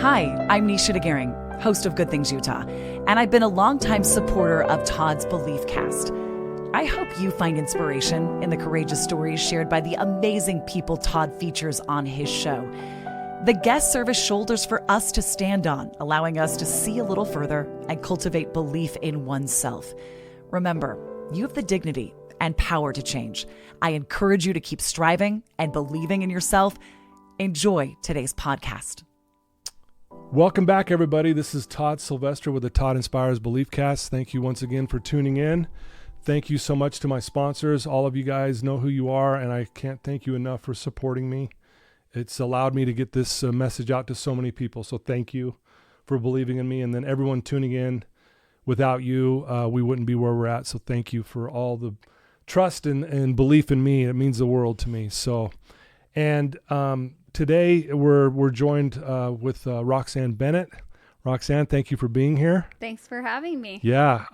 Hi, I'm Nisha DeGaring, host of Good Things Utah, and I've been a longtime supporter of Todd's Belief Cast. I hope you find inspiration in the courageous stories shared by the amazing people Todd features on his show. The guests serve as shoulders for us to stand on, allowing us to see a little further and cultivate belief in oneself. Remember, you have the dignity and power to change. I encourage you to keep striving and believing in yourself. Enjoy today's podcast. Welcome back, everybody. This is Todd Sylvester with the Todd Inspires Belief Cast. Thank you once again for tuning in. Thank you so much to my sponsors. All of you guys know who you are, and I can't thank you enough for supporting me. It's allowed me to get this message out to so many people. So thank you for believing in me. And then everyone tuning in, without you, we wouldn't be where we're at. So thank you for all the trust and belief in me. It means the world to me. So, and today we're joined with Roxanne Bennett. Roxanne, thank you for being here. Thanks for having me. Yeah.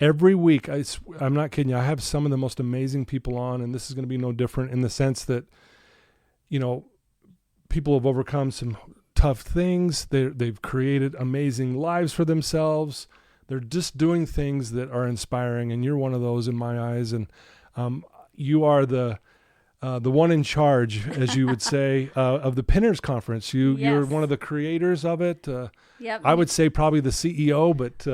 Every week, I'm not kidding you, I have some of the most amazing people on, and this is going to be no different in the sense that, you know, people have overcome some tough things. They've created amazing lives for themselves. They're just doing things that are inspiring, and you're one of those in my eyes. And you are the one in charge, as you would say, of the Pinners Conference. You're one of the creators of it. Yep. I would say probably the CEO, but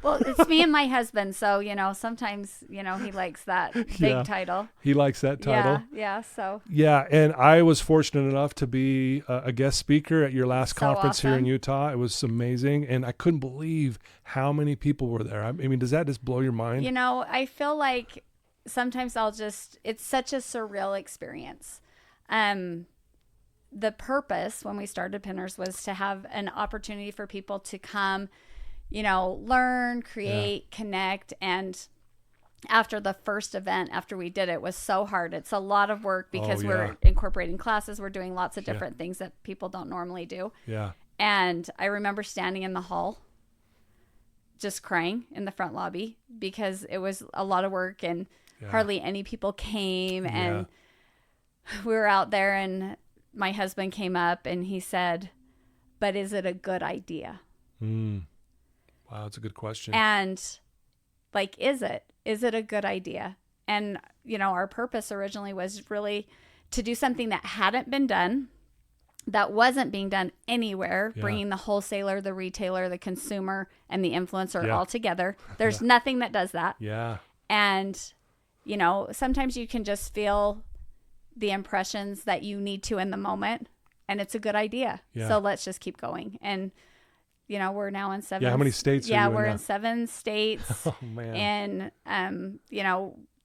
well, it's me and my husband, so sometimes he likes that big title. He likes that title. Yeah. And I was fortunate enough to be a guest speaker at your last conference here in Utah. It was amazing, and I couldn't believe how many people were there. I mean, does that just blow your mind? I feel like sometimes it's such a surreal experience. The purpose when we started Pinners was to have an opportunity for people to come, learn, create, connect. And after the first event, after we did it, was so hard. It's a lot of work because we're incorporating classes. We're doing lots of different things that people don't normally do. Yeah. And I remember standing in the hall, just crying in the front lobby because it was a lot of work and hardly any people came. And we were out there, and my husband came up and he said, "But is it a good idea?" Wow, that's a good question. And is it a good idea? And, our purpose originally was really to do something that hadn't been done, that wasn't being done anywhere, bringing the wholesaler, the retailer, the consumer, and the influencer all together. There's nothing that does that. Yeah. And, sometimes you can just feel the impressions that you need to in the moment, and it's a good idea. So let's just keep going. And we're now in 7. Yeah, how many states are you in we're now? in 7 states. Oh man. And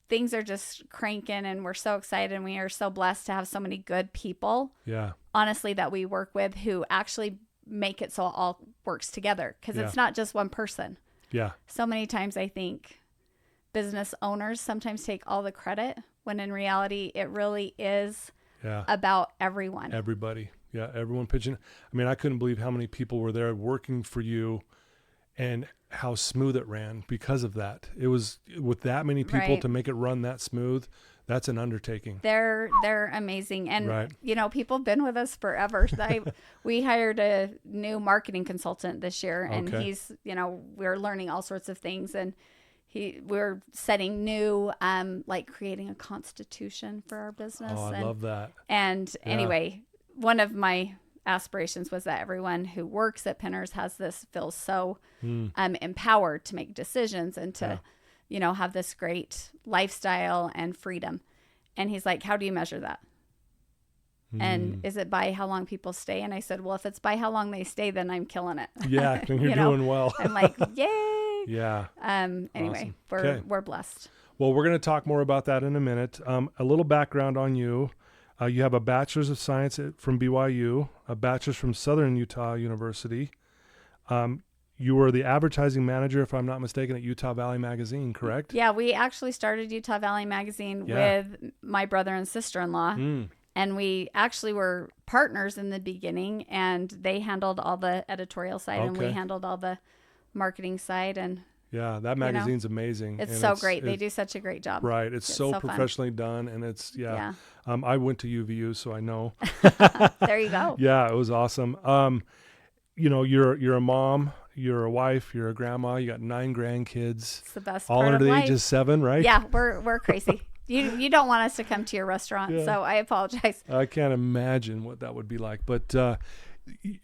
things are just cranking, and we're so excited, and we are so blessed to have so many good people. Yeah. Honestly, that we work with who actually make it so it all works together, because it's not just one person. Yeah. So many times I think business owners sometimes take all the credit, when in reality it really is about everyone. Everybody. Yeah, everyone pitching. I mean, I couldn't believe how many people were there working for you and how smooth it ran because of that. It was with that many people to make it run that smooth. That's an undertaking. They're amazing. And, people have been with us forever. We hired a new marketing consultant this year, and he's, we're learning all sorts of things, and we're setting new, creating a constitution for our business. Oh, I love that. And anyway, one of my aspirations was that everyone who works at Pinners feels so empowered to make decisions and to, have this great lifestyle and freedom. And he's like, "How do you measure that? And is it by how long people stay?" And I said, "Well, if it's by how long they stay, then I'm killing it." Yeah, then you're doing well. I'm like, yay. Yeah. Anyway, awesome. We're blessed. Well, we're going to talk more about that in a minute. A little background on you. You have a bachelor's of science from BYU, a bachelor's from Southern Utah University. You were the advertising manager, if I'm not mistaken, at Utah Valley Magazine, correct? Yeah, we actually started Utah Valley Magazine with my brother and sister-in-law. And we actually were partners in the beginning, and they handled all the editorial side, and we handled all the marketing side. And yeah, that magazine's amazing. It's so great. They do such a great job. Right. It's so professionally done, and it's I went to UVU, so I know. There you go. Yeah, it was awesome. you're a mom, you're a wife, you're a grandma, you got 9 grandkids. It's the best all part under of the life. age of 7, right? Yeah, we're crazy. You don't want us to come to your restaurant, Yeah. so I apologize. I can't imagine what that would be like. But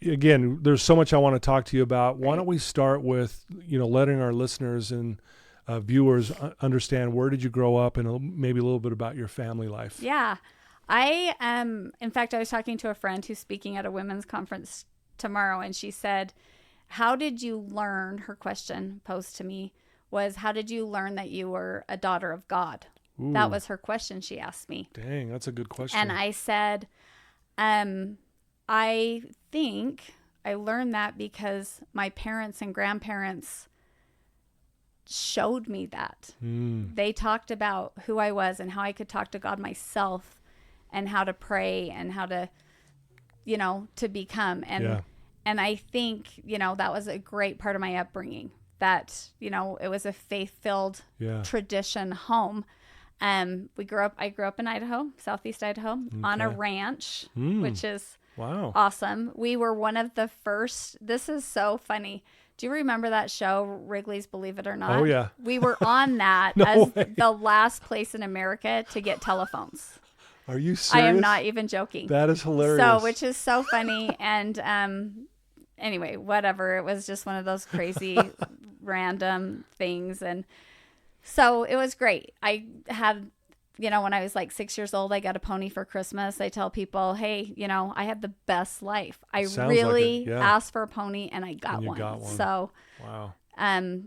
again, there's so much I want to talk to you about. Why don't we start with, letting our listeners and viewers understand, where did you grow up, and maybe a little bit about your family life. Yeah. In fact, I was talking to a friend who's speaking at a women's conference tomorrow, and she said, how did you learn, her question posed to me was, how did you learn that you were a daughter of God? Ooh. That was her question she asked me. Dang, that's a good question. And I said, I think I learned that because my parents and grandparents showed me that. They talked about who I was and how I could talk to God myself and how to pray and how to, to become. And I think, that was a great part of my upbringing, that, it was a faith-filled tradition home. I grew up in Idaho, Southeast Idaho, on a ranch, which is awesome. We were one of the first. This is so funny. Do you remember that show, Wrigley's Believe It or Not? Oh, yeah. We were on that the last place in America to get telephones. Are you serious? I am not even joking. That is hilarious. So, which is so funny. And anyway, whatever. It was just one of those crazy random things. And so it was great. I had, when I was like 6 years old, I got a pony for Christmas. I tell people, hey, I had the best life. I really asked for a pony and I got one. So, wow.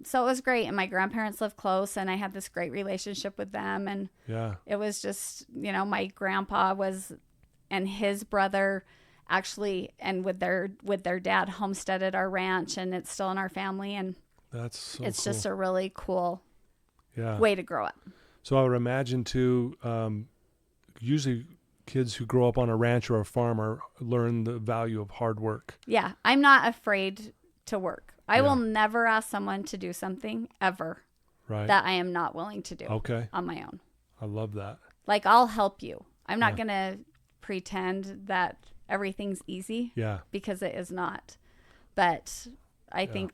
So it was great. And my grandparents lived close and I had this great relationship with them. And it was just, my grandpa and his brother actually, and with their dad, homesteaded our ranch, and it's still in our family. And that's so it's cool. just a really cool way to grow up. So I would imagine too, usually kids who grow up on a ranch or a farm learn the value of hard work. Yeah. I'm not afraid to work. I will never ask someone to do something ever that I am not willing to do on my own. I love that. Like, I'll help you. I'm not going to pretend that everything's easy because it is not. But I think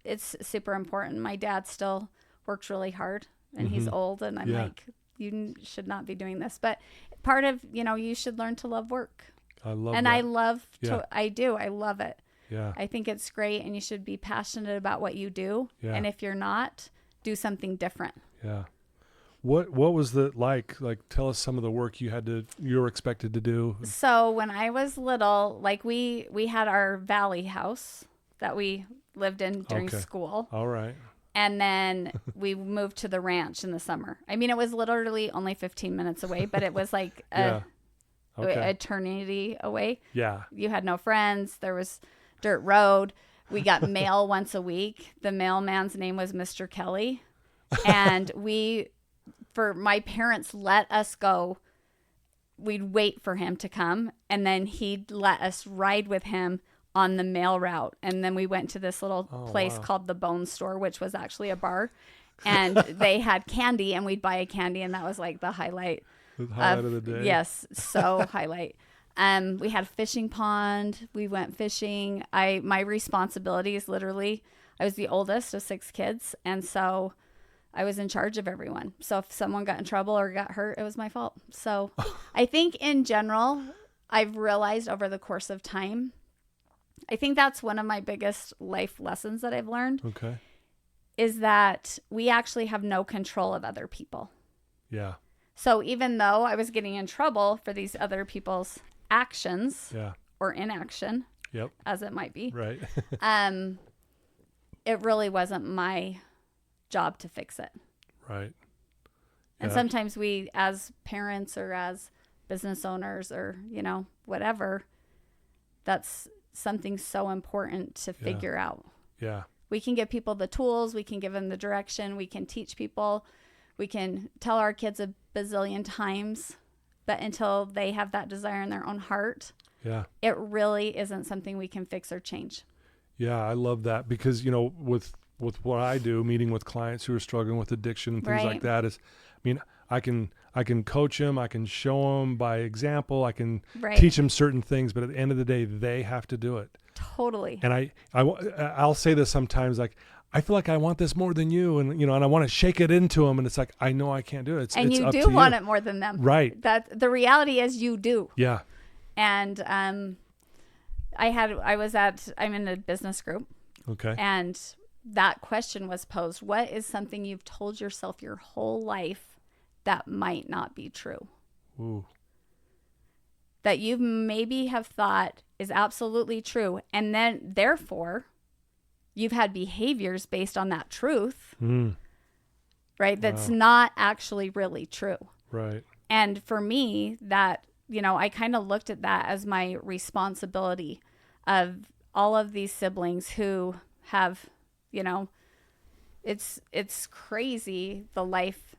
it's super important. My dad still works really hard and he's old, and I'm like, you should not be doing this. But part of, you should learn to love work. I love and that. I love I do. I love it. Yeah. I think it's great, and you should be passionate about what you do. Yeah. And if you're not, do something different. Yeah. What was that like? Like, tell us some of the work you were expected to do. So when I was little, like we had our valley house that we lived in during school. All right. And then we moved to the ranch in the summer. I mean, it was literally only 15 minutes away, but it was like eternity away. Yeah. You had no friends. There was dirt road. We got mail once a week. The mailman's name was Mr. Kelly. And my parents let us go. We'd wait for him to come, and then he'd let us ride with him on the mail route. And then we went to this little place called the Bone Store, which was actually a bar, and they had candy, and we'd buy a candy, and that was like the highlight. The highlight of the day. Yes, so highlight. We had a fishing pond. We went fishing. My responsibilities, literally, I was the oldest of 6 kids, and so I was in charge of everyone. So if someone got in trouble or got hurt, it was my fault. So I think in general, I've realized over the course of time, I think that's one of my biggest life lessons that I've learned. Okay. Is that we actually have no control of other people. Yeah. So even though I was getting in trouble for these other people's actions or inaction, as it might be, right? It really wasn't my job to fix it. Right. And sometimes we, as parents or as business owners or, whatever, that's something so important to figure out. Yeah. We can give people the tools. We can give them the direction. We can teach people. We can tell our kids a bazillion times, but until they have that desire in their own heart, it really isn't something we can fix or change. Yeah, I love that because, with what I do, meeting with clients who are struggling with addiction and things like that I can coach them, I can show them by example, I can teach them certain things, but at the end of the day, they have to do it. Totally. And I'll say this sometimes, like, I feel like I want this more than you, and and I want to shake it into them, and it's like, I know I can't do it. And it's you up do to want you. it more than them. Right. That the reality is you do. Yeah. And I'm in a business group. Okay. And that question was posed. What is something you've told yourself your whole life that might not be true? Ooh. That you maybe have thought is absolutely true. And then, therefore, you've had behaviors based on that truth, right? That's not actually really true. Right. And for me, that, I kind of looked at that as my responsibility of all of these siblings who have, it's crazy, the life.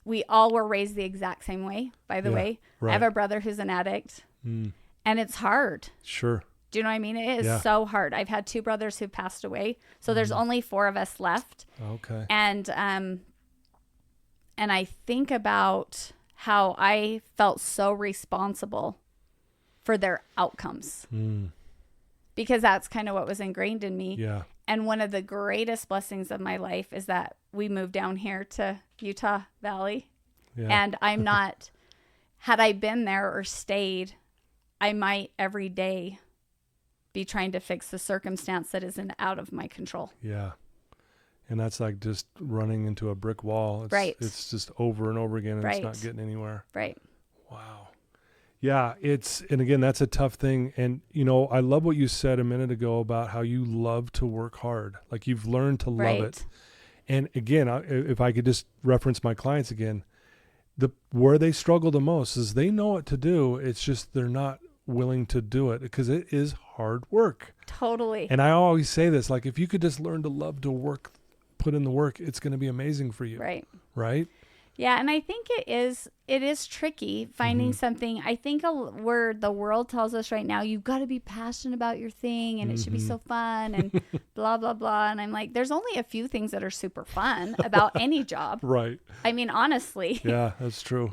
We all were raised the exact same way, by the way. Right. I have a brother who's an addict, and it's hard. Sure. Do you know what I mean? It is so hard. I've had 2 brothers who passed away, so there's only 4 of us left. Okay. And I think about how I felt so responsible for their outcomes, because that's kind of what was ingrained in me. Yeah. And one of the greatest blessings of my life is that we moved down here to Utah Valley. Yeah. And I'm not, had I been there or stayed, I might every day be trying to fix the circumstance that isn't out of my control. Yeah. And that's like just running into a brick wall. Right. It's just over and over again, and Right. it's not getting anywhere. Right. Wow. Yeah, and again, that's a tough thing. And, I love what you said a minute ago about how you love to work hard. Like, you've learned to love it. And again, if I could just reference my clients again, where they struggle the most is they know what to do. It's just they're not willing to do it because it is hard work. Totally. And I always say this, like, if you could just learn to love to work, put in the work, it's going to be amazing for you. Right. Right? Yeah, and I think it is tricky finding something. I think where the world tells us right now, you've got to be passionate about your thing and it should be so fun and blah, blah, blah. And I'm like, there's only a few things that are super fun about any job. Right. I mean, honestly. Yeah, that's true.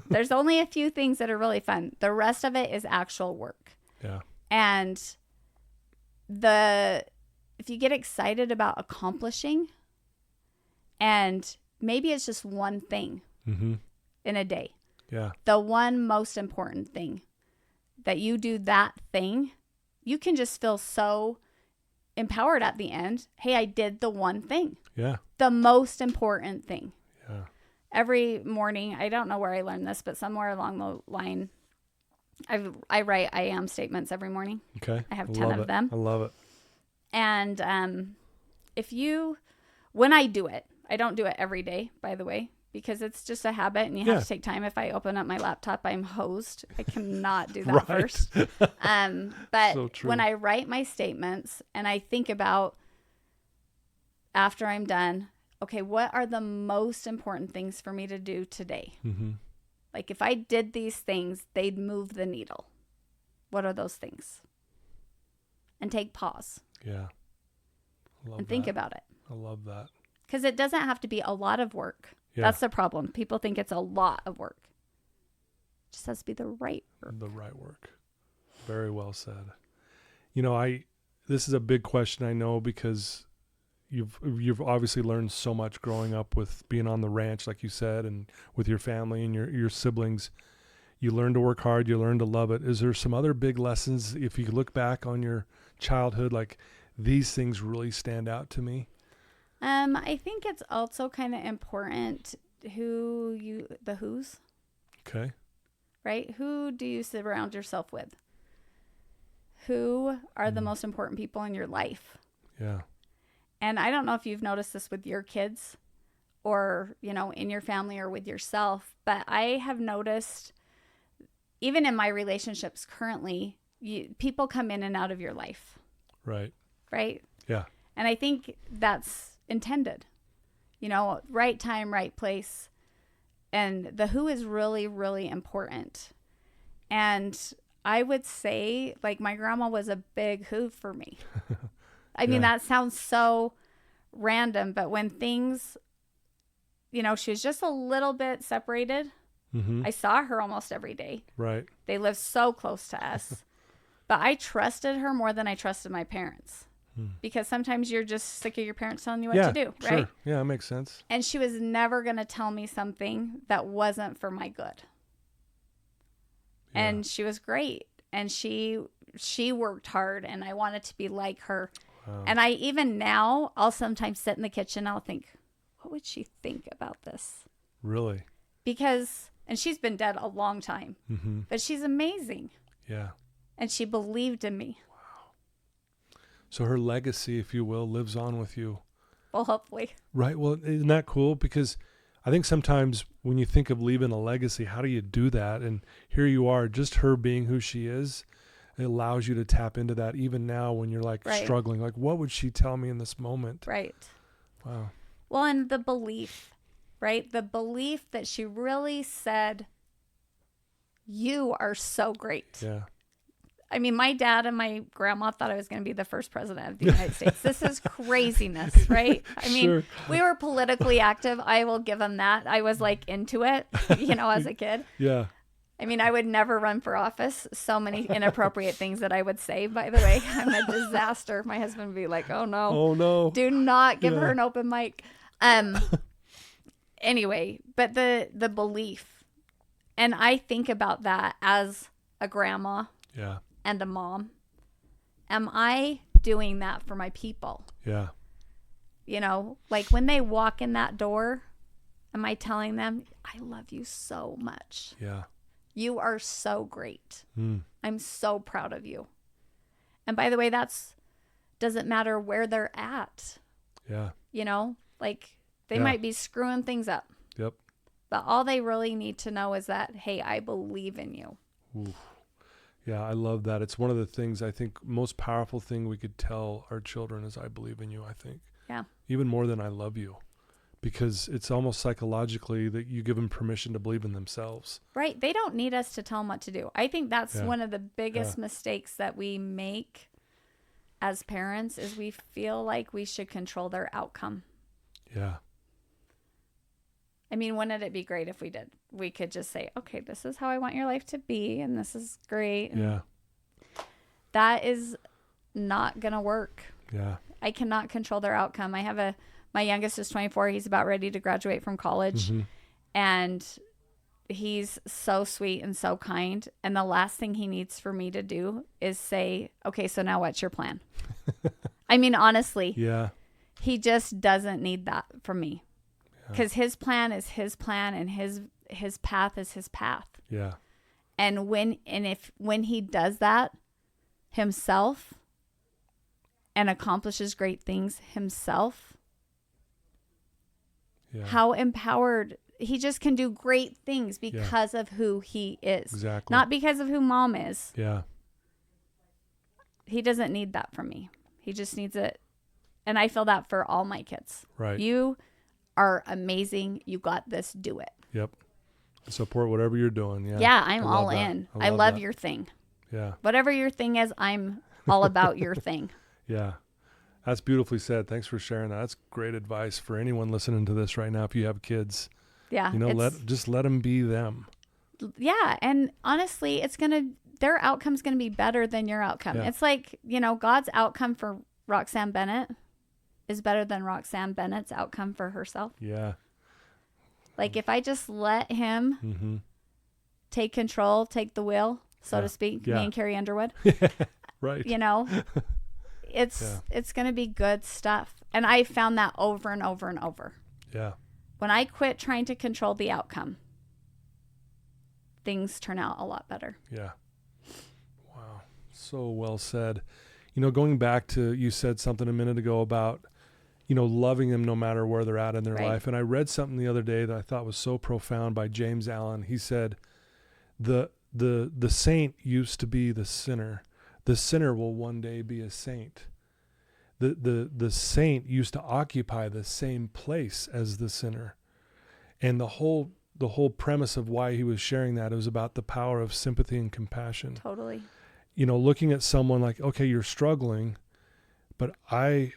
There's only a few things that are really fun. The rest of it is actual work. Yeah. And if you get excited about accomplishing, and maybe it's just one thing in a day. Yeah. The one most important thing that you do, that thing, you can just feel so empowered at the end. Hey, I did the one thing. Yeah. The most important thing. Yeah. Every morning, I don't know where I learned this, but somewhere along the line, I write I am statements every morning. Okay. I have 10 of them. I love it. And when I do it, I don't do it every day, by the way, because it's just a habit and you have to take time. If I open up my laptop, I'm hosed. I cannot do that first. But So true. when I write my statements and I think about after I'm done, okay, what are the most important things for me to do today? Like, if I did these things, they'd move the needle. What are those things? And take pause. Yeah. And think about it. I love that. Because it doesn't have to be a lot of work. Yeah. That's the problem. People think it's a lot of work. It just has to be the right work. The right work. Very well said. This is a big question, I know, because you've obviously learned so much growing up with being on the ranch, like you said, and with your family and your siblings. You learn to work hard. You learn to love it. Is there some other big lessons, if you look back on your childhood, like these things really stand out to me? I think it's also kind of important the who's. Okay. Right? Who do you surround yourself with? Who are the most important people in your life? Yeah. And I don't know if you've noticed this with your kids or, in your family or with yourself, but I have noticed, even in my relationships currently, people come in and out of your life. Right. Right? Yeah. And I think that's intended. Right time, right place. And the who is really, really important. And I would say, like, my grandma was a big who for me. I mean, that sounds so random, but when things, she was just a little bit separated. I saw her almost every day. Right. They lived so close to us. But I trusted her more than I trusted my parents. Because sometimes you're just sick of your parents telling you what to do, right? Sure. Yeah, that makes sense. And she was never going to tell me something that wasn't for my good. Yeah. And she was great. And she worked hard, and I wanted to be like her. Wow. And I, even now, I'll sometimes sit in the kitchen, I'll think, what would she think about this? Really? Because, and she's been dead a long time, but she's amazing. Yeah. And she believed in me. So her legacy, if you will, lives on with you. Well, hopefully. Right. Well, isn't that cool? Because I think sometimes when you think of leaving a legacy, how do you do that? And here you are, just her being who she is, it allows you to tap into that even now when you're like struggling. Like, what would she tell me in this moment? Right. Wow. Well, and the belief, right? The belief that she really said, you are so great. Yeah. I mean, my dad and my grandma thought I was going to be the first president of the United States. This is craziness, right? I mean, we were politically active. I will give them that. I was like into it, as a kid. Yeah. I mean, I would never run for office. So many inappropriate things that I would say, by the way. I'm a disaster. My husband would be like, oh no. Oh no. Do not give her an open mic. Anyway, but the belief. And I think about that as a grandma. Yeah. And a mom. Am I doing that for my people? Yeah. Like when they walk in that door, am I telling them, I love you so much. Yeah. You are so great. I'm so proud of you. And by the way, doesn't matter where they're at. Yeah. Like they might be screwing things up. Yep. But all they really need to know is that, hey, I believe in you. Ooh. Yeah, I love that. It's one of the things I think most powerful thing we could tell our children is I believe in you, I think. Yeah. Even more than I love you. Because it's almost psychologically that you give them permission to believe in themselves. Right. They don't need us to tell them what to do. I think that's one of the biggest mistakes that we make as parents is we feel like we should control their outcome. Yeah. I mean, wouldn't it be great if we did? We could just say, okay, this is how I want your life to be, and this is great. And yeah. That is not going to work. Yeah. I cannot control their outcome. My youngest is 24. He's about ready to graduate from college. And he's so sweet and so kind. And the last thing he needs for me to do is say, okay, so now what's your plan? I mean, honestly. Yeah. He just doesn't need that from me. Because his plan is his plan and his path is his path. Yeah. And when he does that himself and accomplishes great things himself, how empowered he just can do great things because of who he is. Exactly. Not because of who mom is. Yeah. He doesn't need that from me. He just needs it. And I feel that for all my kids. Right. You are amazing. You got this. Do it. Yep. Support whatever you're doing. Yeah. Yeah, I'm all in. I love your thing. Yeah. Whatever your thing is, I'm all about your thing. Yeah. That's beautifully said. Thanks for sharing that. That's great advice for anyone listening to this right now. If you have kids, yeah, let them be them. Yeah. And honestly, their outcome's going to be better than your outcome. Yeah. It's like, God's outcome for Roxanne Bennett is better than Roxanne Bennett's outcome for herself. Yeah. Like if I just let him take control, take the wheel, so to speak, me and Carrie Underwood. Right. It's going to be good stuff. And I found that over and over and over. Yeah. When I quit trying to control the outcome, things turn out a lot better. Yeah. Wow. So well said. Going back to, you said something a minute ago about, loving them no matter where they're at in their life. And I read something the other day that I thought was so profound by James Allen. He said, the saint used to be the sinner. The sinner will one day be a saint. The saint used to occupy the same place as the sinner. And the whole premise of why he was sharing that was about the power of sympathy and compassion. Totally. Looking at someone like, okay, you're struggling, but I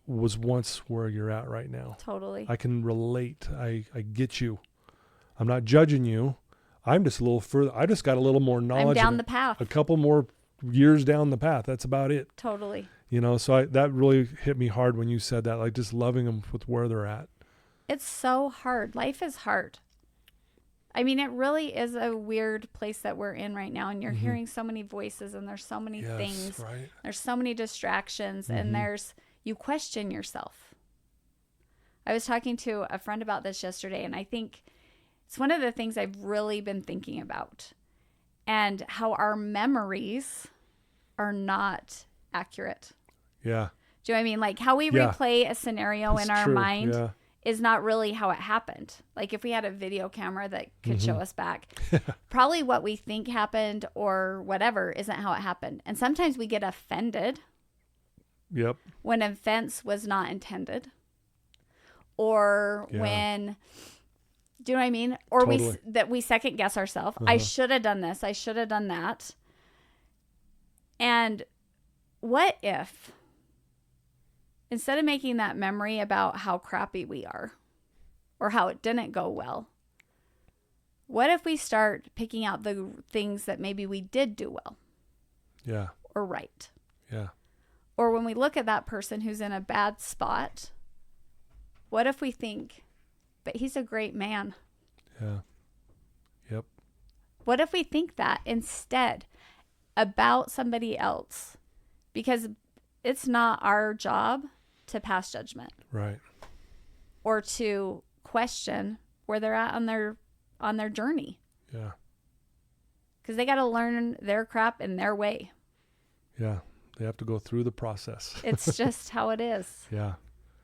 was once where you're at right now. Totally. I can relate. I get you. I'm not judging you. I'm just a little further. I just got a little more knowledge. I'm down the path. A couple more years down the path. That's about it. Totally. You know, so that really hit me hard when you said that, like just loving them with where they're at. It's so hard. Life is hard. I mean, it really is a weird place that we're in right now. And you're hearing so many voices and there's so many things. Right. There's so many distractions and you question yourself. I was talking to a friend about this yesterday, and I think it's one of the things I've really been thinking about, and how our memories are not accurate. Yeah. Do you know what I mean? Like how we replay a scenario in our mind is not really how it happened. Like if we had a video camera that could show us back, probably what we think happened or whatever isn't how it happened. And sometimes we get offended when offense was not intended. Or when, do you know what I mean? Or we second guess ourselves. I should have done this. I should have done that. And what if, instead of making that memory about how crappy we are or how it didn't go well, what if we start picking out the things that maybe we did do well? Yeah. Or right. Yeah. Or when we look at that person who's in a bad spot, what if we think, but he's a great man? Yeah. Yep. What if we think that instead about somebody else? Because it's not our job to pass judgment. Right. Or to question where they're at on their journey. Yeah. Because they got to learn their crap in their way. Yeah. They have to go through the process. It's just how it is. Yeah.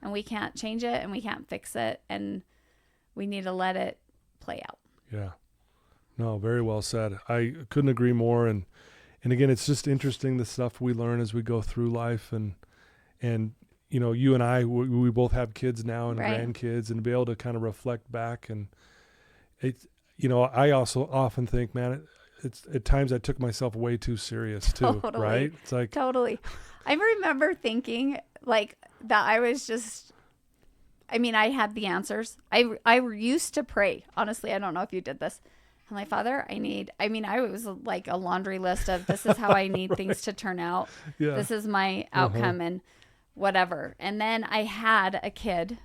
And we can't change it and we can't fix it. And we need to let it play out. Yeah. No, very well said. I couldn't agree more. And again, it's just interesting, the stuff we learn as we go through life. And you know, you and I, we both have kids now and grandkids, and to be able to kind of reflect back. And it's, you know, I also often think, man, it's at times I took myself way too serious too. Totally. Right? It's like, totally. I remember thinking like that I was just, I mean, I had the answers. I used to pray. Honestly, I don't know if you did this. I'm like, Father, I was like a laundry list of this is how I need things to turn out. Yeah. This is my outcome and whatever. And then I had a kid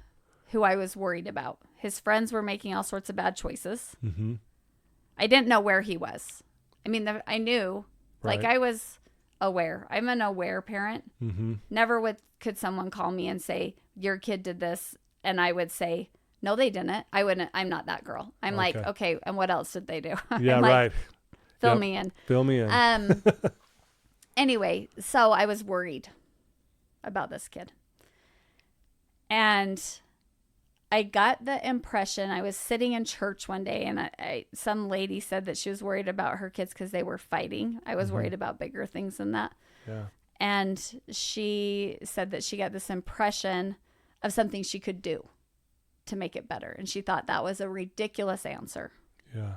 who I was worried about. His friends were making all sorts of bad choices. I didn't know where he was. I mean, I knew, like I was aware. I'm an aware parent. Never could someone call me and say, your kid did this. And I would say, no, they didn't. I wouldn't. I'm not that girl. I'm like, okay, and what else did they do? Yeah, like, Fill me in. Fill me in. Anyway, so I was worried about this kid. And I got the impression, I was sitting in church one day, and some lady said that she was worried about her kids because they were fighting. I was worried about bigger things than that. Yeah. And she said that she got this impression of something she could do to make it better. And she thought that was a ridiculous answer. Yeah.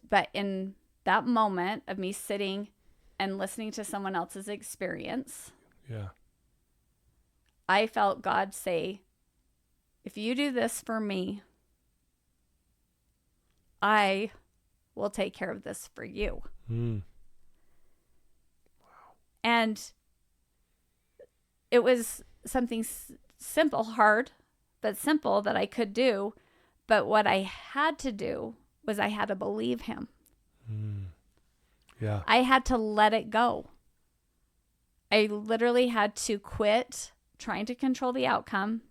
But in that moment of me sitting and listening to someone else's experience, I felt God say, if you do this for me, I will take care of this for you. Wow. And it was something simple, hard, but simple that I could do. But what I had to do was I had to believe him. Yeah. I had to let it go. I literally had to quit trying to control the outcome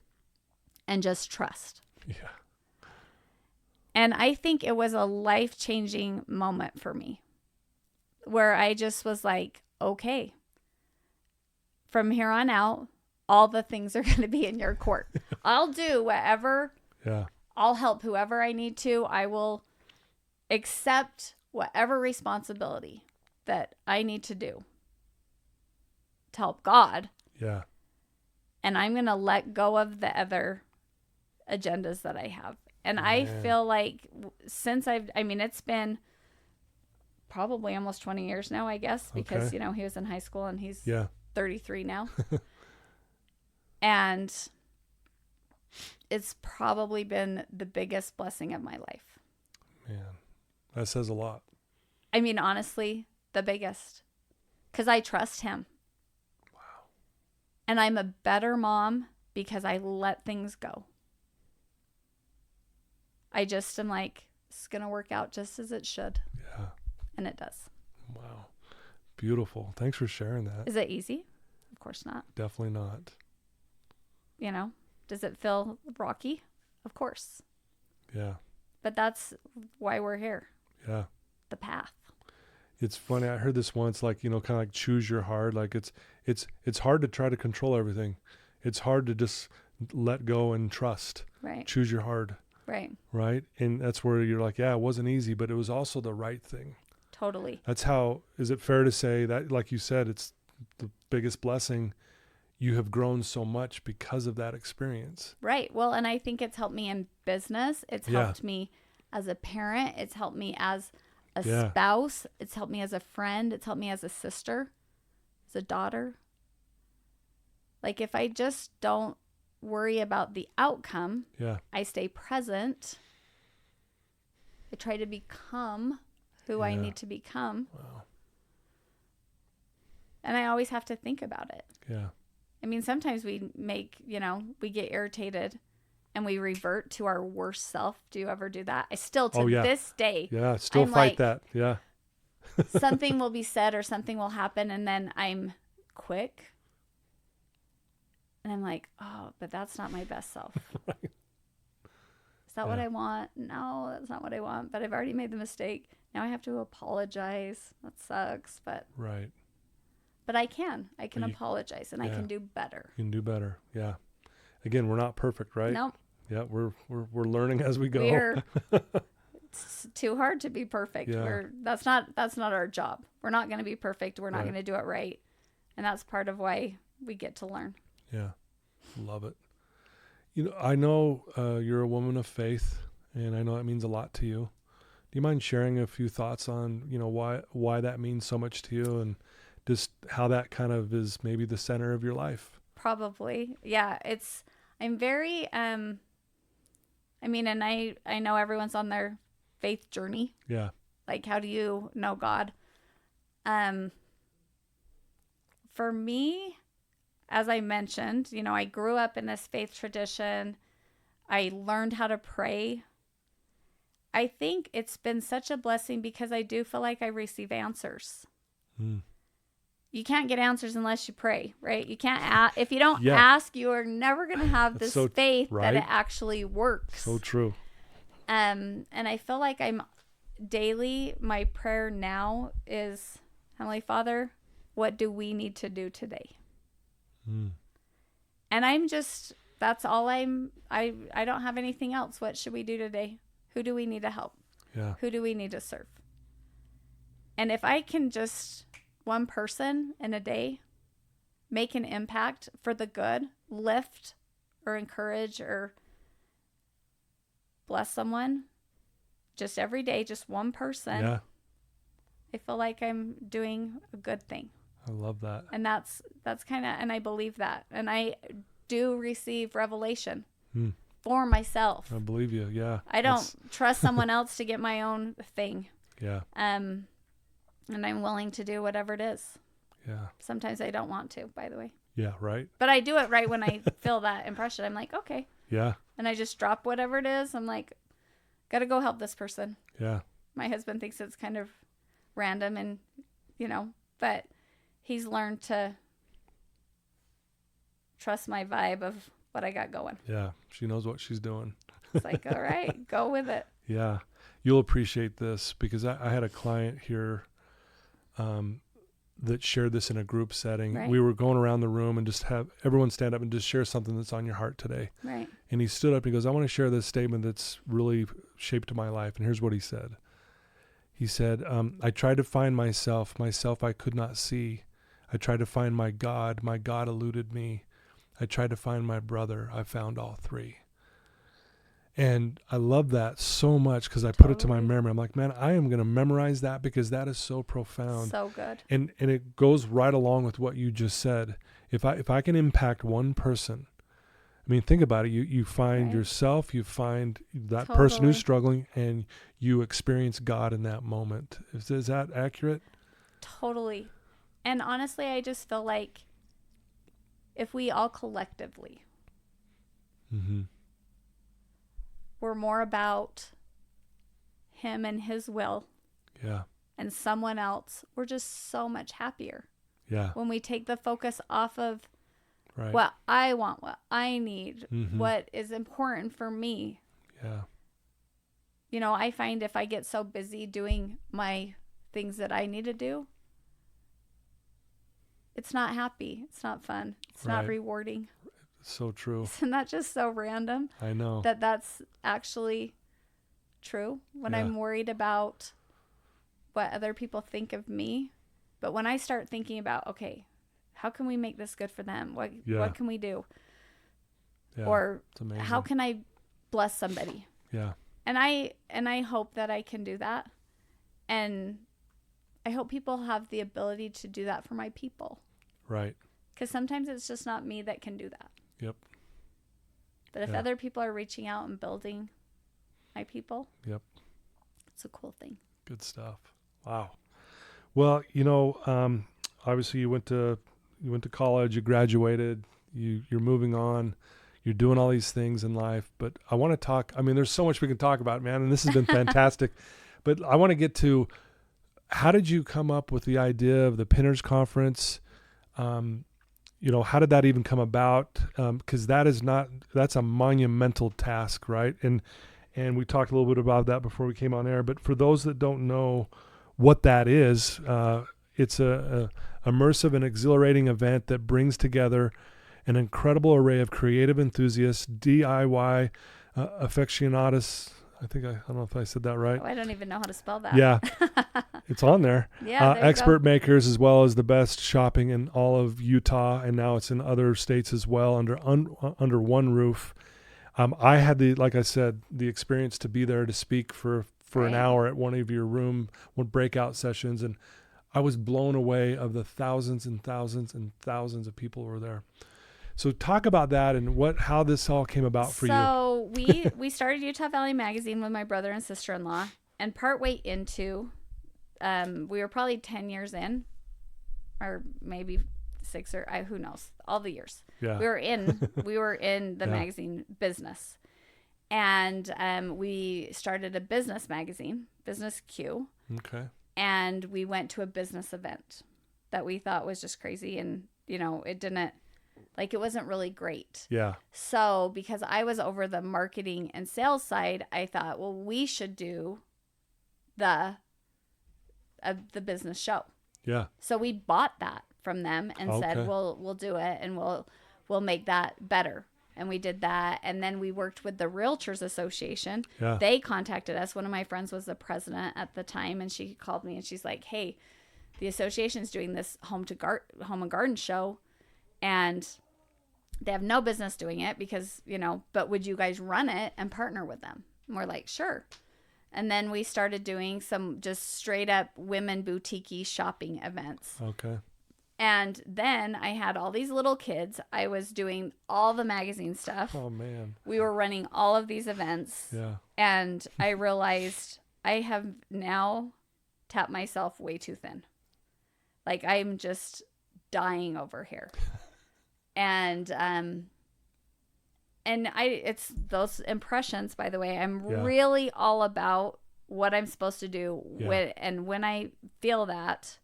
and just trust. Yeah. And I think it was a life-changing moment for me where I just was like, okay, from here on out, all the things are going to be in your court. I'll do whatever. Yeah. I'll help whoever I need to. I will accept whatever responsibility that I need to do to help God. Yeah. And I'm going to let go of the other agendas that I have. And I feel like since it's been probably almost 20 years now, I guess, because, he was in high school and he's 33 now. And it's probably been the biggest blessing of my life. Man, that says a lot. I mean, honestly, the biggest. because I trust him. Wow. And I'm a better mom because I let things go. I just am like, it's going to work out just as it should. Yeah. And it does. Wow. Beautiful. Thanks for sharing that. Is it easy? Of course not. Definitely not. You know, does it feel rocky? Of course. Yeah. But that's why we're here. Yeah. The path. It's funny. I heard this once, like, kind of like choose your hard. Like it's hard to try to control everything. It's hard to just let go and trust. Right. Choose your hard. Right. Right. And that's where you're like, yeah, it wasn't easy, but it was also the right thing. Totally. That's how, is it fair to say that, like you said, it's the biggest blessing. You have grown so much because of that experience. Right. Well, and I think it's helped me in business. It's helped me as a parent. It's helped me as a spouse. It's helped me as a friend. It's helped me as a sister, as a daughter. Like if I just don't worry about the outcome, I stay present. I try to become who I need to become. Wow. And I always have to think about it. Yeah. I mean, sometimes we we get irritated and we revert to our worst self. Do you ever do that? I still, to this day. Yeah, still I'm fight like, that. Yeah. Something will be said or something will happen, and then I'm quick. And I'm like, oh, but that's not my best self. Right. Is that what I want? No, that's not what I want. But I've already made the mistake. Now I have to apologize. That sucks, but right. But I can apologize, and I can do better. You can do better. Yeah. Again, we're not perfect, right? Nope. Yeah, we're learning as we go. It's too hard to be perfect. Yeah. That's not our job. We're not going to be perfect. We're not going to do it right. And that's part of why we get to learn. Yeah. Love it. I know you're a woman of faith, and I know that means a lot to you. Do you mind sharing a few thoughts on, why that means so much to you, and just how that kind of is maybe the center of your life? Probably. Yeah. I'm very, and I know everyone's on their faith journey. Yeah. Like, how do you know God? For me, as I mentioned, I grew up in this faith tradition. I learned how to pray. I think it's been such a blessing because I do feel like I receive answers. You can't get answers unless you pray, right? You can't ask. If you don't ask, you are never going to have this faith that it actually works. So true. And I feel like I'm daily, my prayer now is, Heavenly Father, what do we need to do today? And I'm just, that's all I don't have anything else. What should we do today? Who do we need to help? Yeah. Who do we need to serve? And if I can just, one person in a day, make an impact for the good, lift or encourage or bless someone, just every day, just one person, I feel like I'm doing a good thing. I love that. And that's kind of, and I believe that. And I do receive revelation for myself. I believe you. Yeah. I don't trust someone else to get my own thing. Yeah. And I'm willing to do whatever it is. Yeah. Sometimes I don't want to, by the way. Yeah. Right. But I do it right when I feel that impression. I'm like, okay. Yeah. And I just drop whatever it is. I'm like, gotta go help this person. Yeah. My husband thinks it's kind of random and, but he's learned to trust my vibe of what I got going. Yeah. She knows what she's doing. It's like, all right, go with it. Yeah. You'll appreciate this because I had a client here that shared this in a group setting. Right. We were going around the room and just have everyone stand up and just share something that's on your heart today. Right. And he stood up and he goes, I want to share this statement that's really shaped my life. And here's what he said. He said, I tried to find myself I could not see. I tried to find my God eluded me. I tried to find my brother, I found all three. And I love that so much because I put it to my memory. I'm like, man, I am going to memorize that because that is so profound. So good. And it goes right along with what you just said. If I can impact one person, I mean, think about it. You find yourself, you find that person who's struggling, and you experience God in that moment. Is that accurate? Totally. And honestly, I just feel like if we all collectively were more about him and his will and someone else, we're just so much happier. Yeah. When we take the focus off of Right. what I want, what I need, what is important for me. Yeah. You know, I find if I get so busy doing my things that I need to do, it's not happy. It's not fun. It's not rewarding. So true. Isn't that just so random? I know. That's actually true when I'm worried about what other people think of me. But when I start thinking about, okay, how can we make this good for them? What can we do? Yeah, or it's amazing. How can I bless somebody? Yeah. And I hope that I can do that. And I hope people have the ability to do that for my people. Right. Because sometimes it's just not me that can do that. Yep. But if other people are reaching out and building my people, it's a cool thing. Good stuff. Wow. Well, you know, obviously you went to college, you graduated, you're moving on, you're doing all these things in life. But I want to talk. I mean, there's so much we can talk about, man, and this has been fantastic. But I want to get to, how did you come up with the idea of the Pinners Conference? You know, how did that even come about? Because that's a monumental task, right? And we talked a little bit about that before we came on air. But for those that don't know what that is, it's a immersive and exhilarating event that brings together an incredible array of creative enthusiasts, DIY aficionados. I don't know if I said that right. Oh, I don't even know how to spell that. Yeah, it's on there. Yeah, expert makers, as well as the best shopping in all of Utah, and now it's in other states as well under one roof. I had like I said, the experience to be there to speak for an hour at one of your breakout sessions, and I was blown away of the thousands and thousands and thousands of people who were there. So talk about that and how this all came about for you. So we started Utah Valley Magazine with my brother and sister-in-law, and partway into, we were probably 10 years in, or maybe 6 or who knows, all the years. Yeah. We were in the magazine business, and we started a business magazine, Business Q. Okay. And we went to a business event that we thought was just crazy, and it wasn't really great. Yeah. So because I was over the marketing and sales side, I thought, well, we should do the business show. Yeah. So we bought that from them and said, we'll do it, and we'll make that better. And we did that. And then we worked with the Realtors Association. Yeah. They contacted us. One of my friends was the president at the time, and she called me and she's like, hey, the association's doing this home and garden show, and they have no business doing it because, but would you guys run it and partner with them? And we're like, sure. And then we started doing some just straight up women boutique-y shopping events. Okay. And then I had all these little kids. I was doing all the magazine stuff. Oh, man. We were running all of these events. Yeah. And I realized I have now tapped myself way too thin. Like, I'm just dying over here. And it's those impressions, by the way. I'm really all about what I'm supposed to do. When I feel that,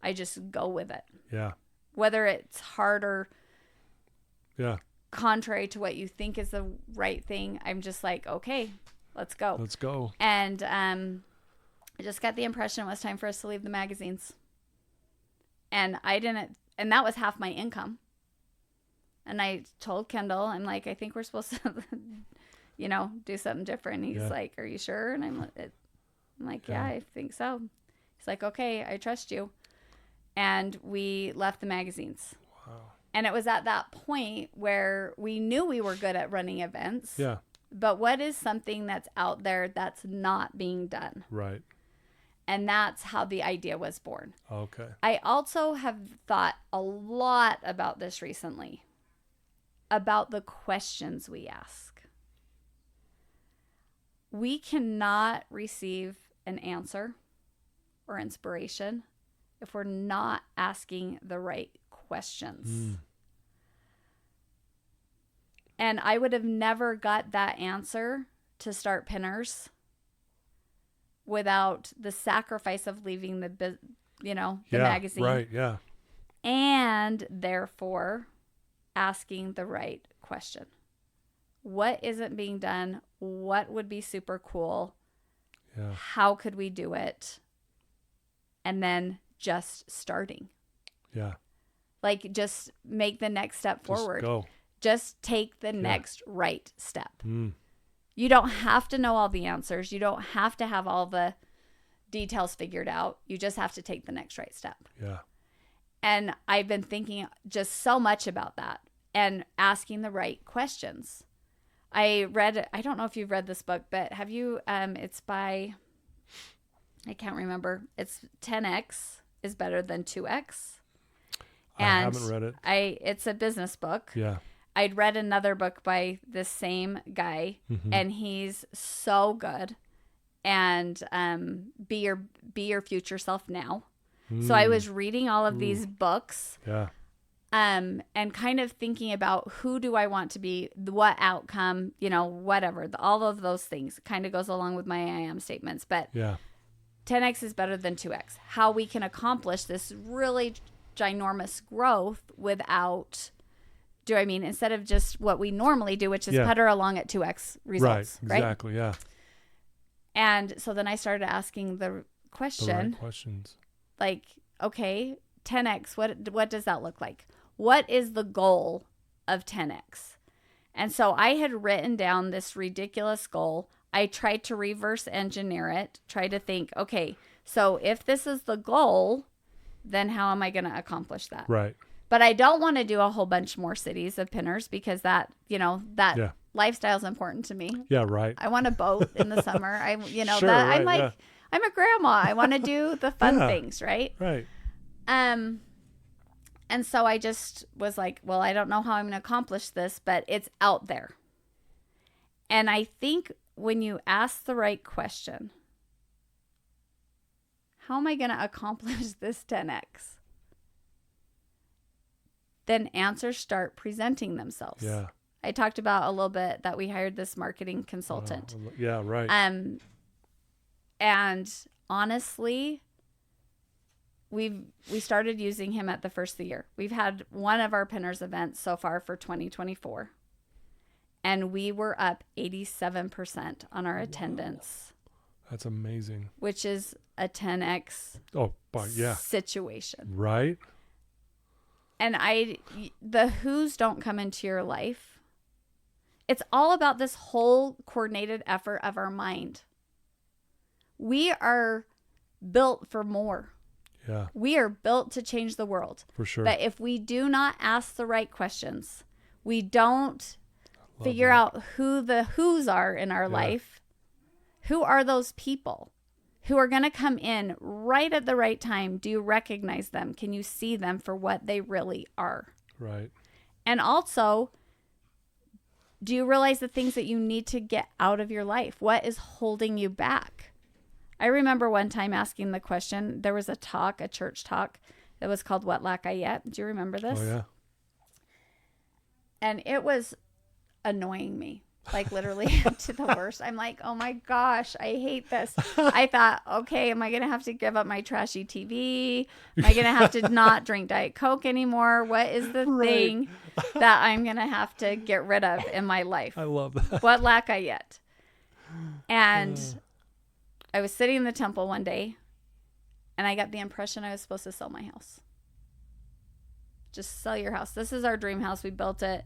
I just go with it. Yeah. Whether it's hard or contrary to what you think is the right thing, I'm just like, okay, let's go. Let's go. And I just got the impression it was time for us to leave the magazines. And and that was half my income. And I told Kendall, I'm like, I think we're supposed to, do something different. He's like, are you sure? And I'm like, yeah, I think so. He's like, okay, I trust you. And we left the magazines. Wow. And it was at that point where we knew we were good at running events. Yeah. But what is something that's out there that's not being done? Right. And that's how the idea was born. Okay. I also have thought a lot about this recently, about the questions we ask. We cannot receive an answer or inspiration if we're not asking the right questions. And I would have never got that answer to start Pinners without the sacrifice of leaving the magazine. Right. Yeah. And therefore asking the right question. What isn't being done? What would be super cool? Yeah. How could we do it? And then just starting. Yeah. Like, just make the next step forward. Just go. Just take the next right step. Mm. You don't have to know all the answers. You don't have to have all the details figured out. You just have to take the next right step. Yeah. And I've been thinking just so much about that and asking the right questions. I don't know if you've read this book, but have you, it's by, I can't remember. It's 10X is better than 2X. I haven't read it. It's a business book. Yeah. I'd read another book by the same guy, and he's so good. And be your future self now. So I was reading all of these books. Yeah. And kind of thinking about who do I want to be, what outcome, whatever, all of those things kind of goes along with my I am statements. But 10X is better than 2X. How we can accomplish this really ginormous growth without, instead of just what we normally do, which is putter along at 2X results. Right, exactly, yeah. And so then I started asking the question. The right questions. Like, okay, 10X, what does that look like? What is the goal of 10X? And so I had written down this ridiculous goal. I tried to reverse engineer it, try to think, okay, so if this is the goal, then how am I going to accomplish that? Right. But I don't want to do a whole bunch more cities of Pinners because that lifestyle is important to me. Yeah, right. I want a boat in the summer. Sure, right, I'm like, I'm a grandma. I want to do the fun things, right? Right. And so I just was like, well, I don't know how I'm going to accomplish this, but it's out there. And I think when you ask the right question, how am I going to accomplish this 10X? Then answers start presenting themselves. Yeah. I talked about a little bit that we hired this marketing consultant. Yeah, right. And honestly, we started using him at the first of the year. We've had one of our Pinners events so far for 2024. And we were up 87% on our attendance. That's amazing. Which is a 10X situation. Right. And the who's don't come into your life. It's all about this whole coordinated effort of our mind. We are built for more. Yeah. We are built to change the world. For sure. But if we do not ask the right questions, we don't figure out who the who's are in our life, who are those people who are going to come in right at the right time? Do you recognize them? Can you see them for what they really are? Right. And also, do you realize the things that you need to get out of your life? What is holding you back? I remember one time asking the question, there was a church talk that was called What Lack I Yet? Do you remember this? Oh, yeah. And it was annoying me, like literally to the worst. I'm like, oh my gosh, I hate this. I thought, okay, am I going to have to give up my trashy TV? Am I going to have to not drink Diet Coke anymore? What is the thing that I'm going to have to get rid of in my life? I love that. What lack I yet? And I was sitting in the temple one day and I got the impression I was supposed to sell my house. Just sell your house. This is our dream house. We built it.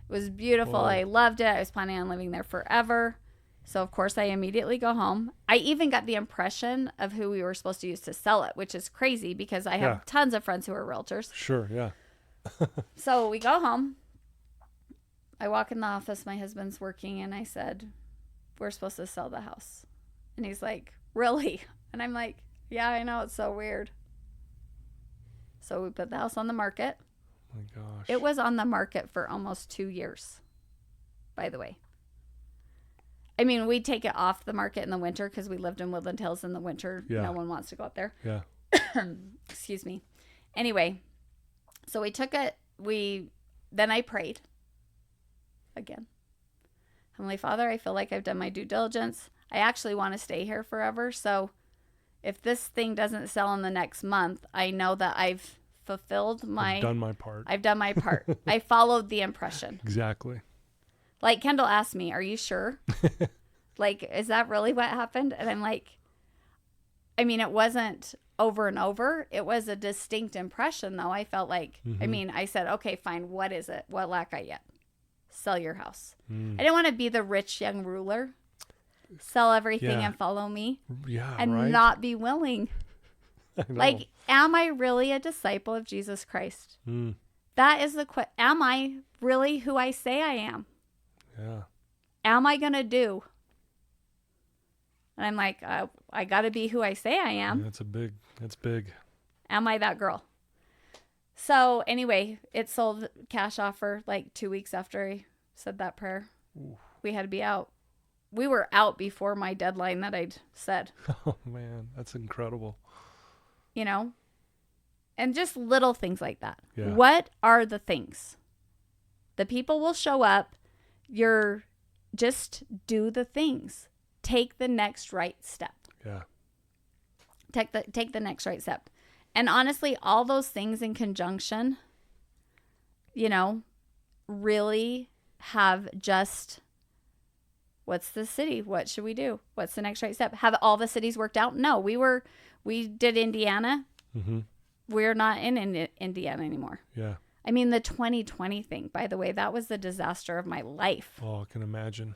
It was beautiful. Whoa. I loved it. I was planning on living there forever. So, of course, I immediately go home. I even got the impression of who we were supposed to use to sell it, which is crazy because I have tons of friends who are realtors. Sure, yeah. So we go home. I walk in the office. My husband's working, and I said, we're supposed to sell the house. And he's like, really? And I'm like, yeah, I know. It's so weird. So we put the house on the market. Oh my gosh. It was on the market for almost 2 years, by the way. I mean, we take it off the market in the winter because we lived in Woodland Hills in the winter. Yeah. No one wants to go up there. Yeah. Excuse me. Anyway, so we took it. Then I prayed again. Heavenly Father, I feel like I've done my due diligence. I actually want to stay here forever. So if this thing doesn't sell in the next month, I know that I've fulfilled I've done my part. I've done my part. I followed the impression. Exactly. Like Kendall asked me, are you sure? Like, is that really what happened? And I'm like, I mean, it wasn't over and over. It was a distinct impression, though. I felt like, I mean, I said, okay, fine. What is it? What lack I yet? Sell your house. I didn't want to be the rich young ruler. Sell everything and follow me. Yeah, and not be willing. Like, am I really a disciple of Jesus Christ? That is the question. Am I really who I say I am? Yeah. Am I going to do? And I'm like, I got to be who I say I am. Yeah, that's big. Am I that girl? So anyway, it sold cash offer like 2 weeks after I said that prayer. Ooh. We had to be out. We were out before my deadline that I'd said. Oh man, that's incredible. You know? And just little things like that. Yeah. What are the things? The people will show up. You're just do the things. Take the next right step. Yeah. Take the next right step. And honestly, all those things in conjunction, you know, really have just, what's the city? What should we do? What's the next right step? Have all the cities worked out? No, we did Indiana. Mm-hmm. We're not in Indiana anymore. Yeah. I mean, the 2020 thing, by the way, that was the disaster of my life. Oh, I can imagine.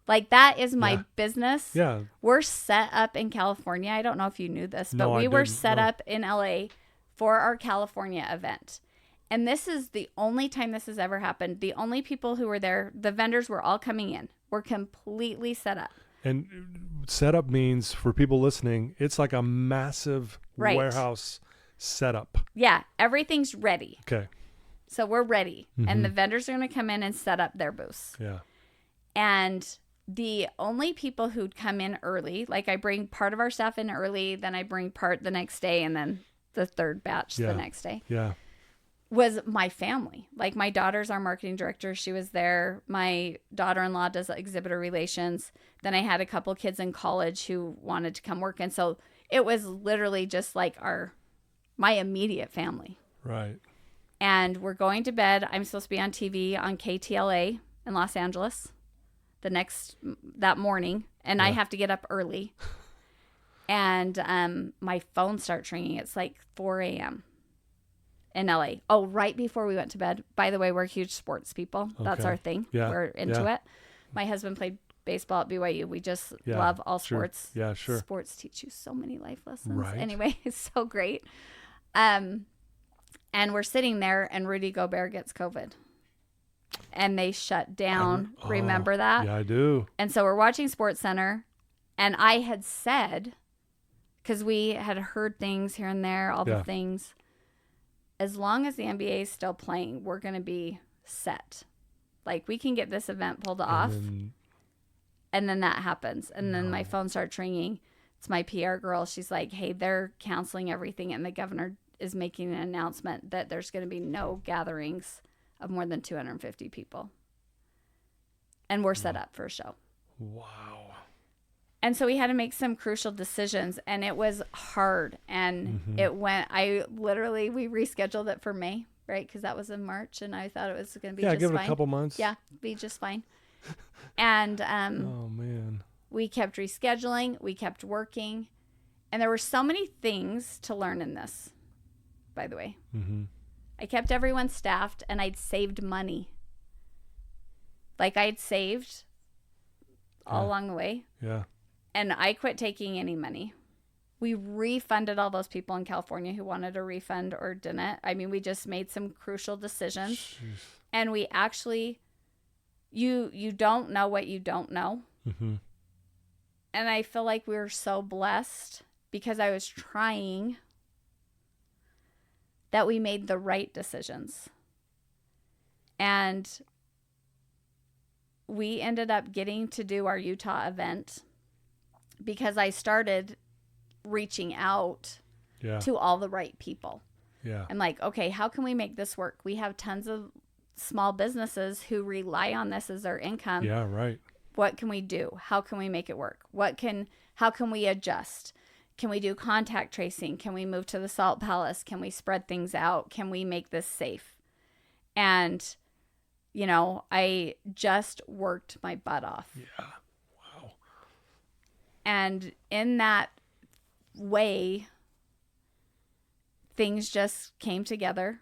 Like, that is my business. Yeah. We're set up in California. I don't know if you knew this, but we were set up in LA for our California event. And this is the only time this has ever happened. The only people who were there, the vendors were all coming in. We're completely set up. And setup means, for people listening, it's like a massive warehouse setup. Yeah. Everything's ready. Okay. So we're ready. Mm-hmm. And the vendors are going to come in and set up their booths. Yeah. And the only people who'd come in early, like I bring part of our staff in early, then I bring part the next day, and then the third batch the next day. Yeah. Was my family. Like, my daughter's our marketing director. She was there. My daughter-in-law does exhibitor relations. Then I had a couple kids in college who wanted to come work. And so it was literally just like my immediate family. Right. And we're going to bed. I'm supposed to be on TV on KTLA in Los Angeles that morning. And I have to get up early. And my phone starts ringing. It's like 4 a.m. in LA. Oh, right before we went to bed. By the way, we're huge sports people. Okay. That's our thing. Yeah. We're into it. My husband played baseball at BYU. We just love all sports. Yeah, sure. Sports teach you so many life lessons. Right. Anyway, it's so great. And we're sitting there, and Rudy Gobert gets COVID. And they shut down. Remember that? Yeah, I do. And so we're watching SportsCenter. And I had said, because we had heard things here and there, all the things, as long as the NBA is still playing, we're going to be set. Like, we can get this event pulled off. And then that happens. And then my phone starts ringing. It's my PR girl. She's like, hey, they're canceling everything. And the governor is making an announcement that there's going to be no gatherings of more than 250 people. And we're set up for a show. Wow. And so we had to make some crucial decisions, and it was hard. And we rescheduled it for May, right? Because that was in March, and I thought it was going to be just fine. Yeah, give it a couple months. Yeah, be just fine. And oh man, we kept rescheduling, we kept working, and there were so many things to learn in this. By the way, I kept everyone staffed, and I'd saved money. Like, I'd saved all along the way. Yeah. And I quit taking any money. We refunded all those people in California who wanted a refund or didn't. I mean, we just made some crucial decisions. Jeez. And we actually, you don't know what you don't know. Mm-hmm. And I feel like we were so blessed because I was trying that we made the right decisions. And we ended up getting to do our Utah event because I started reaching out Yeah. to all the right people. Yeah. I'm like, okay, how can we make this work? We have tons of small businesses who rely on this as their income. Yeah, right. What can we do? How can we make it work? How can we adjust? Can we do contact tracing? Can we move to the Salt Palace? Can we spread things out? Can we make this safe? And, you know, I just worked my butt off. Yeah. Wow. And in that way, things just came together.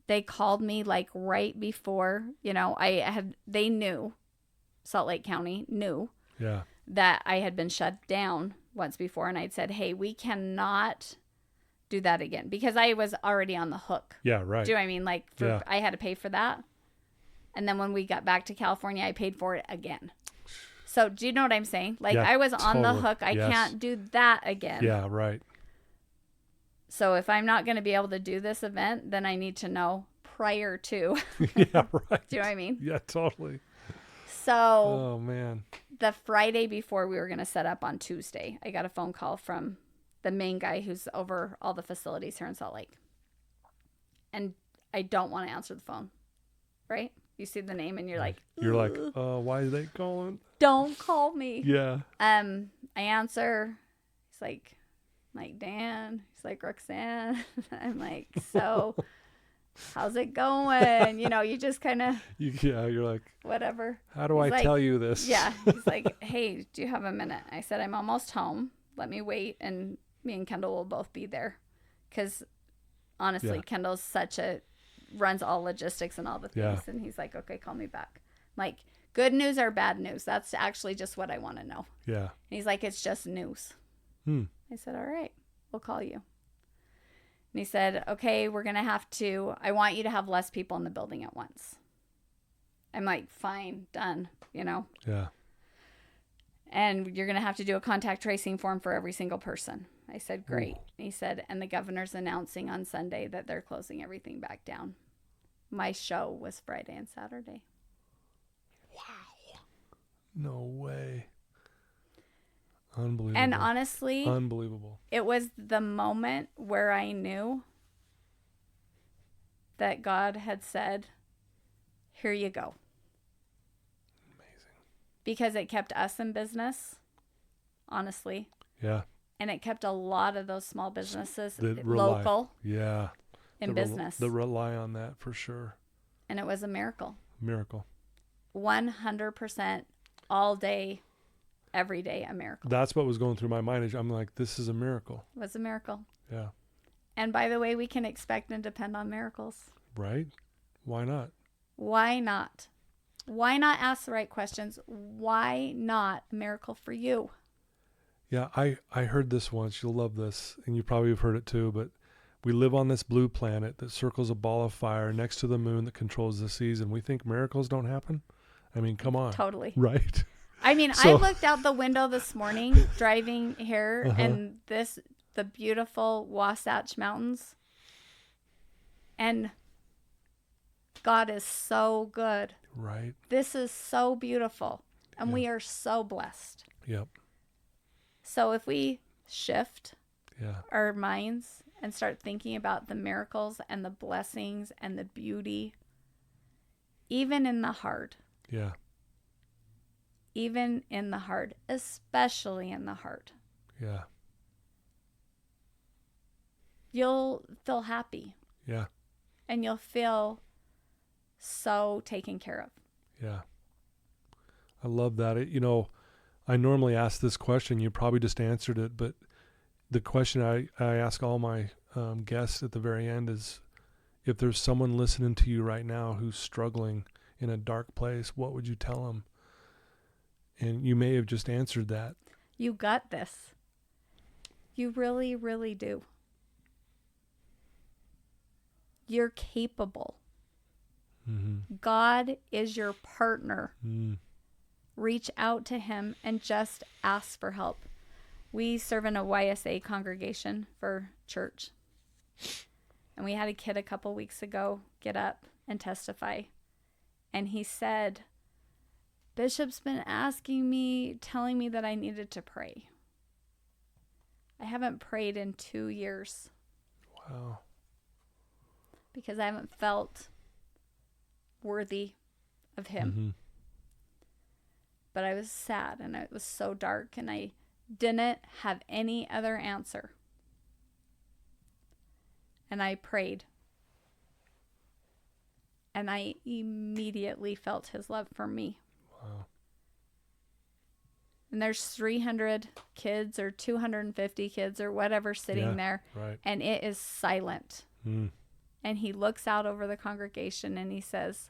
They called me like right before, you know, they knew, Salt Lake County knew Yeah. that I had been shut down once before. And I'd said, hey, we cannot do that again, because I was already on the hook. Yeah, right. Do you know what I mean? Like, Yeah. I had to pay for that. And then when we got back to California, I paid for it again. So do you know what I'm saying? Like, Yeah, I was on the totally. hook. I Yes. can't do that again. Yeah, right. So if I'm not going to be able to do this event, then I need to know prior to. Yeah, right. Do you know what I mean? Yeah, totally. So Oh, man. the Friday before we were going to set up on Tuesday, I got a phone call from the main guy who's over all the facilities here in Salt Lake. And I don't want to answer the phone, right? You see the name and you're like, You're like, "Ugh, why are they calling? don't call me." Yeah. I answer. He's like Dan. He's like, Roxanne. I'm like, so how's it going? You know, you just kind of You're like, whatever. how do I He's like, tell you this? Yeah. He's like, hey, do you have a minute? I said, I'm almost home. Let me wait. And me and Kendall will both be there. Because honestly, Yeah. Kendall's runs all logistics and all the things. Yeah. And he's like, okay, call me back. I'm like, good news or bad news? That's actually just what I want to know. Yeah. And he's like, it's just news. I said, all right, we'll call you. And he said, okay, I want you to have less people in the building at once. I'm like, fine, done, you know. Yeah. And you're going to have to do a contact tracing form for every single person. I said, great. And he said, and the governor's announcing on Sunday that they're closing everything back down. My show was Friday and Saturday. Wow. No way. Unbelievable. And honestly, Unbelievable. it was the moment where I knew that God had said, here you go. Amazing. Because it kept us in business, honestly. Yeah. And it kept a lot of those small businesses That local Yeah. in business. That rely on that for sure. And it was a miracle. Miracle. 100% all day, every day, a miracle. That's what was going through my mind. I'm like, this is a miracle. It was a miracle. Yeah. And by the way, we can expect and depend on miracles. Right? Why not? Why not? Why not ask the right questions? Why not a miracle for you? Yeah, I heard this once. You'll love this, and you probably have heard it too, but we live on this blue planet that circles a ball of fire next to the moon that controls the seas, and we think miracles don't happen? I mean, come on. Totally. Right? I mean, So- I looked out the window this morning driving here and the beautiful Wasatch Mountains. And God is so good. Right? This is so beautiful. And Yeah. we are so blessed. Yep. So if we shift Yeah. our minds and start thinking about the miracles and the blessings and the beauty, even in the hard, Yeah. even in the hard, especially in the hard, Yeah. you'll feel happy Yeah. and you'll feel so taken care of. Yeah. I love that. I normally ask this question. You probably just answered it, but the question I ask all my guests at the very end is, if there's someone listening to you right now who's struggling in a dark place, what would you tell them? And you may have just answered that. You got this. You really, really do. You're capable. Mm-hmm. God is your partner. Mm. Reach out to him and just ask for help. We serve in a YSA congregation for church. And we had a kid a couple weeks ago get up and testify. And he said, Bishop's been telling me that I needed to pray. I haven't prayed in 2 years. Wow. Because I haven't felt worthy of him. Mm-hmm. But I was sad, and it was so dark, and I didn't have any other answer. And I prayed. And I immediately felt his love for me. Wow. And there's 300 kids or 250 kids or whatever sitting there. Right. And it is silent. Mm. And he looks out over the congregation and he says,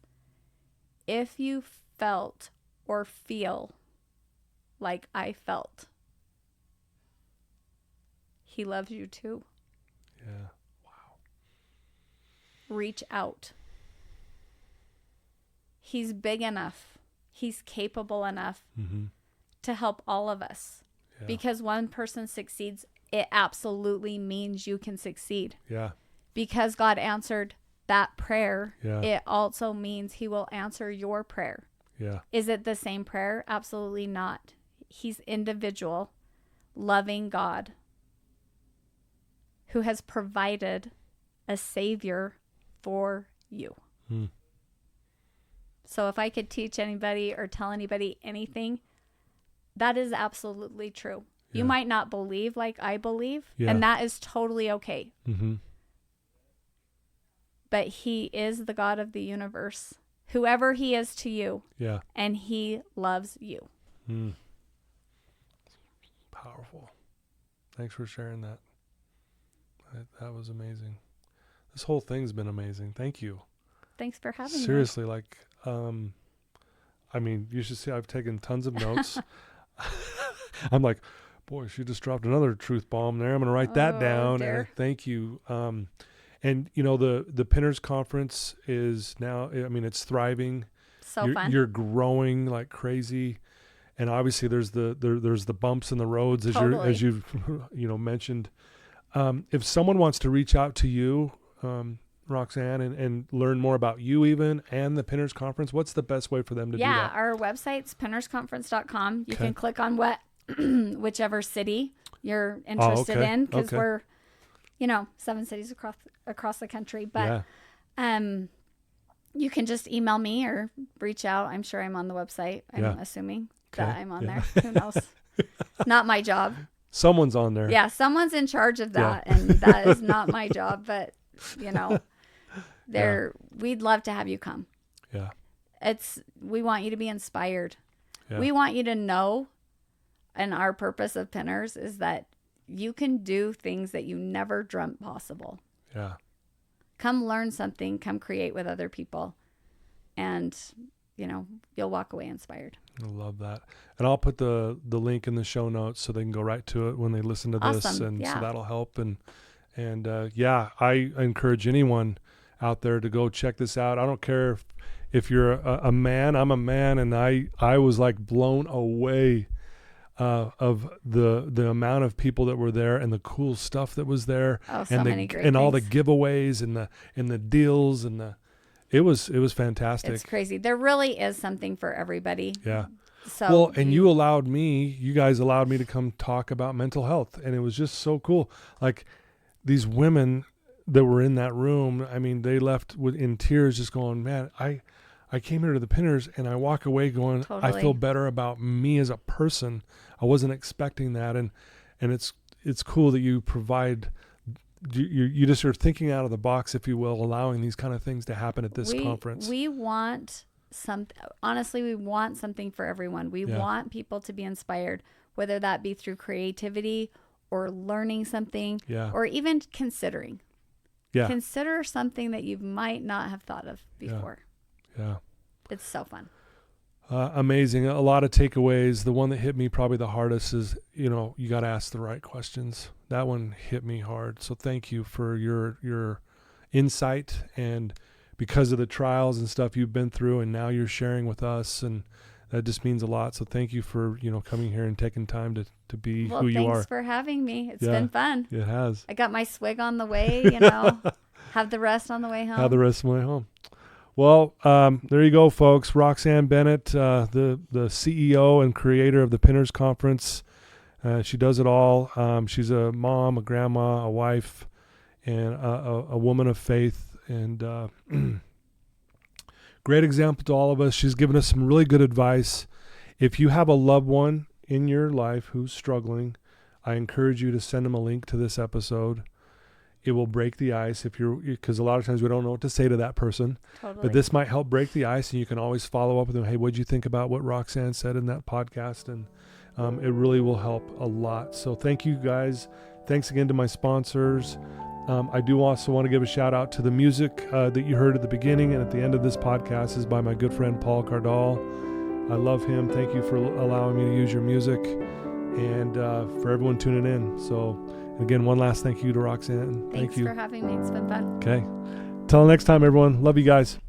if you felt or feel like I felt, he loves you too. Yeah. Wow. Reach out. He's big enough. He's capable enough to help all of us. Yeah. Because one person succeeds, it absolutely means you can succeed. Yeah. Because God answered that prayer, yeah. It also means he will answer your prayer. Yeah. Is it the same prayer? Absolutely not. He's individual, loving God who has provided a savior for you. Mm. So if I could teach anybody or tell anybody anything, that is absolutely true. Yeah. You might not believe like I believe, and that is totally okay. Mm-hmm. But he is the God of the universe, whoever he is to you. Yeah. And he loves you. Mm. Powerful. Thanks for sharing that. That was amazing. This whole thing's been amazing. Thank you. Thanks for having me. Seriously, like, I mean, you should see I've taken tons of notes. I'm like, boy, she just dropped another truth bomb there. I'm going to write that down. Dear. And thank you. And you know, the Pinners Conference is now, I mean, it's thriving. So fun. You're growing like crazy. And obviously there's the bumps in the roads as you mentioned. If someone wants to reach out to you, Roxanne, and learn more about you even and the Pinners Conference, what's the best way for them to do that? Yeah, our website's pinnersconference.com. You can click on whichever city you're interested in, because we're, 7 cities across the country. But you can just email me or reach out. I'm sure I'm on the website. I'm assuming that I'm on there. Who knows? Not my job. Someone's on there. Yeah, someone's in charge of that, and that is not my job. But we'd love to have you come. Yeah, we want you to be inspired. Yeah. We want you to know, and our purpose of Pinners is that you can do things that you never dreamt possible. Yeah. Come learn something. Come create with other people, and you'll walk away inspired. I love that. And I'll put the link in the show notes so they can go right to it when they listen to this. Awesome. And so that'll help. And I encourage anyone out there to go check this out. I don't care if you're a man. I'm a man, and I was like blown away of the amount of people that were there and the cool stuff that was there. Oh, so many great and things. all the giveaways and the deals and it was fantastic. It's crazy. There really is something for everybody. Yeah. So you guys allowed me to come talk about mental health, and it was just so cool. Like these women that were in that room, I mean, they left in tears just going, man, I came here to the Pinners and I walk away going, totally. I feel better about me as a person. I wasn't expecting that. And it's cool that you provide, you just are thinking out of the box, if you will, allowing these kind of things to happen at this conference. We want honestly, we want something for everyone. We want people to be inspired, whether that be through creativity or learning something or even considering. Yeah. Consider something that you might not have thought of before. Yeah. It's so fun. Amazing. A lot of takeaways. The one that hit me probably the hardest is, you got to ask the right questions. That one hit me hard. So thank you for your insight, and because of the trials and stuff you've been through, and now you're sharing with us, and that just means a lot. So thank you for, coming here and taking time to be who you are. Thanks for having me. It's been fun. It has. I got my swig on the way, have the rest on the way home. Have the rest on the way home. Well, there you go, folks. Roxanne Bennett, the CEO and creator of the Pinners Conference. She does it all. She's a mom, a grandma, a wife, and a woman of faith, and great example to all of us. She's given us some really good advice. If you have a loved one in your life who's struggling, I encourage you to send them a link to this episode. It will break the ice because a lot of times we don't know what to say to that person. Totally. But this might help break the ice, and you can always follow up with them. Hey, what did you think about what Roxanne said in that podcast? And it really will help a lot. So thank you guys. Thanks again to my sponsors. I do also want to give a shout out to the music that you heard at the beginning and at the end of this podcast is by my good friend Paul Cardall. I love him. Thank you for allowing me to use your music, and for everyone tuning in. So again, one last thank you to Roxanne. Thanks Thank you for having me. It's been fun. Okay. Till next time, everyone. Love you guys.